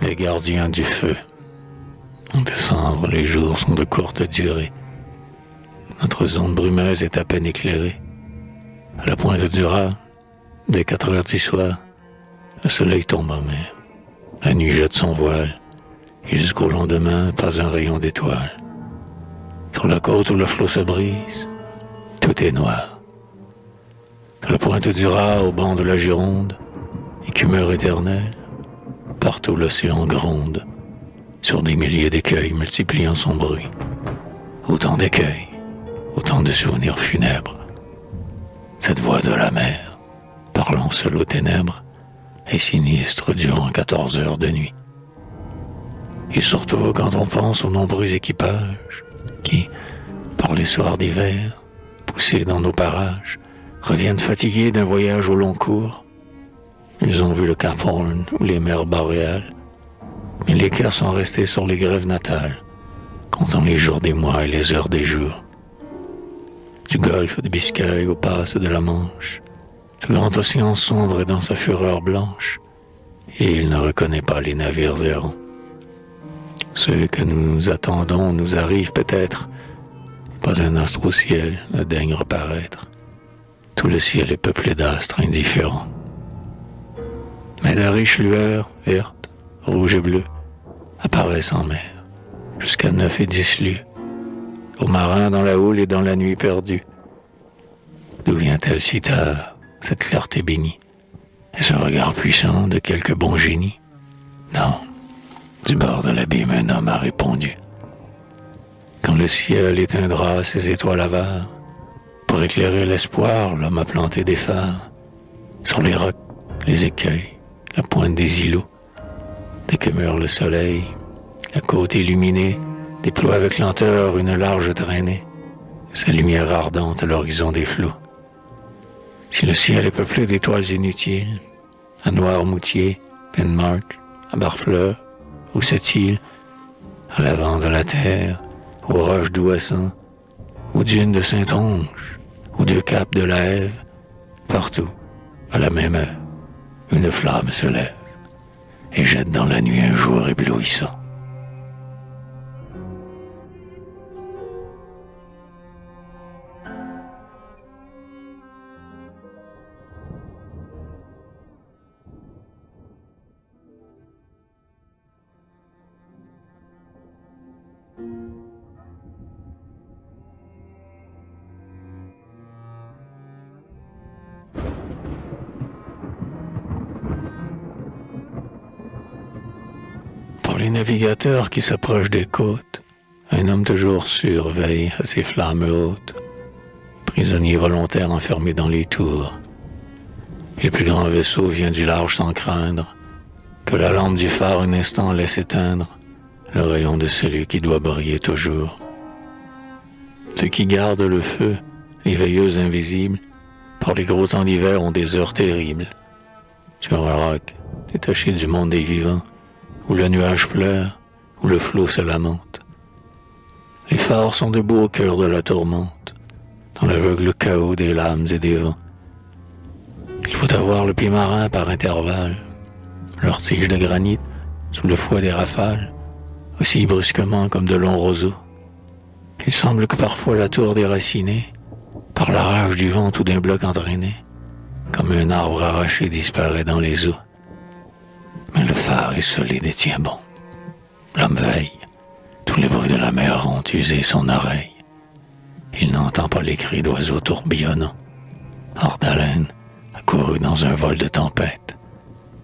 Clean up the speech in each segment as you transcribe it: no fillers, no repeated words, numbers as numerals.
les gardiens du feu. En décembre, les jours sont de courte durée. Notre zone brumeuse est à peine éclairée. À la pointe du raz, dès 4 heures du soir, le soleil tombe en mer. La nuit jette son voile, et jusqu'au lendemain, pas un rayon d'étoile. Sur la côte où le flot se brise, tout est noir. De la pointe du raz au banc de la Gironde, écumeur éternel, partout l'océan gronde, sur des milliers d'écueils multipliant son bruit. Autant d'écueils, autant de souvenirs funèbres. Cette voix de la mer, parlant seule aux ténèbres, est sinistre durant 14 heures de nuit. Et surtout quand on pense aux nombreux équipages qui, par les soirs d'hiver, poussés dans nos parages, reviennent fatigués d'un voyage au long cours. Ils ont vu le Cap Horn ou les mers boréales, mais les cœurs sont restés sur les grèves natales, comptant les jours des mois et les heures des jours. Du golfe de Biscaye aux passes de la Manche, le grand océan sombre est dans sa fureur blanche, et il ne reconnaît pas les navires errants. Ceux que nous attendons nous arrivent peut-être, pas un astre au ciel ne daigne reparaître. Tout le ciel est peuplé d'astres indifférents. Mais de riches lueurs, vertes, rouges et bleues, apparaissent en mer, jusqu'à 9 et 10 lieues, aux marins dans la houle et dans la nuit perdue. D'où vient-elle si tard, cette clarté bénie? Est-ce un regard puissant de quelque bon génie? Non, du bord de l'abîme un homme a répondu. Quand le ciel éteindra ses étoiles avares, pour éclairer l'espoir, l'homme a planté des phares. Sur les rocs, les écueils, la pointe des îlots. Dès que meurt le soleil, la côte illuminée déploie avec lenteur une large traînée, sa lumière ardente à l'horizon des flots. Si le ciel est peuplé d'étoiles inutiles, à Noirmoutier, Penmark, à Barfleur, ou cette île, à l'avant de la terre, aux roches d'Ouessant, aux dunes de Saint-Onge, aux 2 caps de la Hève, partout, à la même heure, une flamme se lève et jette dans la nuit un jour éblouissant. Pour les navigateurs qui s'approchent des côtes, un homme toujours sûr veille à ses flammes hautes, prisonnier volontaire enfermé dans les tours. Et le plus grand vaisseau vient du large sans craindre que la lampe du phare un instant laisse éteindre le rayon de celui qui doit briller toujours. Ceux qui gardent le feu, les veilleuses invisibles, par les gros temps d'hiver ont des heures terribles. Sur un roc, détaché du monde des vivants, où le nuage pleure, où le flot se lamente. Les phares sont debout au cœur de la tourmente, dans l'aveugle chaos des lames et des vents. Il faut avoir le pied marin par intervalles, leurs tiges de granit, sous le fouet des rafales, aussi brusquement comme de longs roseaux. Il semble que parfois la tour déracinée, par la rage du vent ou d'un bloc entraîné, comme un arbre arraché disparaît dans les eaux. Mais le phare est solide et tient bon. L'homme veille. Tous les bruits de la mer ont usé son oreille. Il n'entend pas les cris d'oiseaux tourbillonnants. Hors d'haleine, accouru dans un vol de tempête,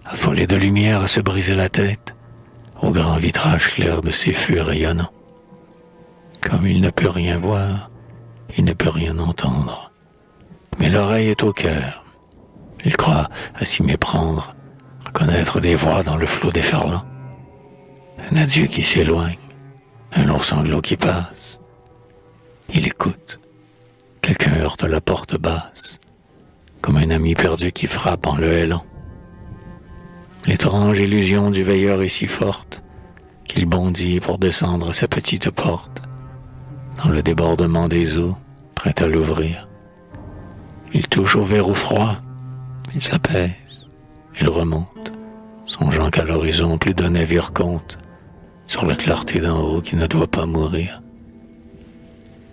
affolé de lumière à se briser la tête, au grand vitrage clair de ses feux rayonnants. Comme il ne peut rien voir, il ne peut rien entendre. Mais l'oreille est au cœur. Il croit à s'y méprendre, reconnaître des voix dans le flot déferlant. Un adieu qui s'éloigne, un long sanglot qui passe. Il écoute. Quelqu'un heurte la porte basse, comme un ami perdu qui frappe en le hélant. L'étrange illusion du veilleur est si forte qu'il bondit pour descendre sa petite porte, dans le débordement des eaux, prêt à l'ouvrir. Il touche au verrou froid, il s'apaise, il remonte, songeant qu'à l'horizon plus d'un navire compte sur la clarté d'en haut qui ne doit pas mourir.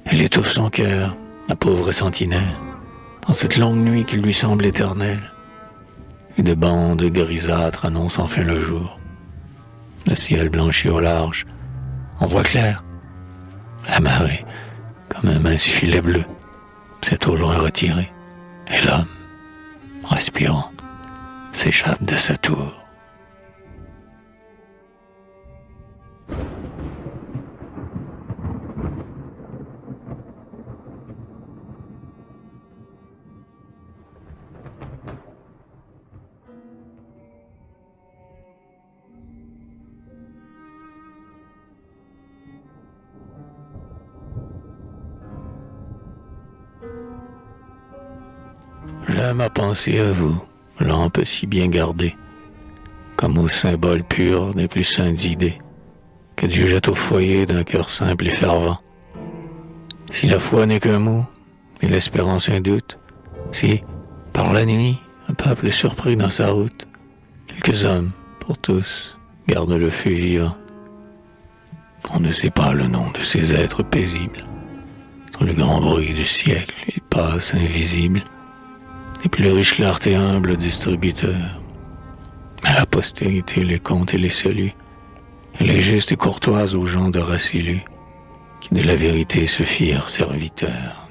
Elle étouffe son cœur, la pauvre sentinelle, dans cette longue nuit qui lui semble éternelle. Une bande grisâtre annonce enfin le jour. Le ciel blanchit au large, on voit clair. La marée, comme un mince filet bleu, s'est au loin retirée, et l'homme, respirant, s'échappe de sa tour. J'aime à penser à vous, lampe si bien gardée, comme au symbole pur des plus saintes idées, que Dieu jette au foyer d'un cœur simple et fervent. Si la foi n'est qu'un mot, et l'espérance un doute, si, par la nuit, un peuple est surpris dans sa route, quelques hommes, pour tous, gardent le feu vivant. On ne sait pas le nom de ces êtres paisibles. Dans le grand bruit du siècle, ils passent invisibles, les plus riches clartés humbles distributeurs. Mais la postérité les compte et les salue. Elle est juste et courtoise aux gens de race élue, qui de la vérité se firent serviteurs.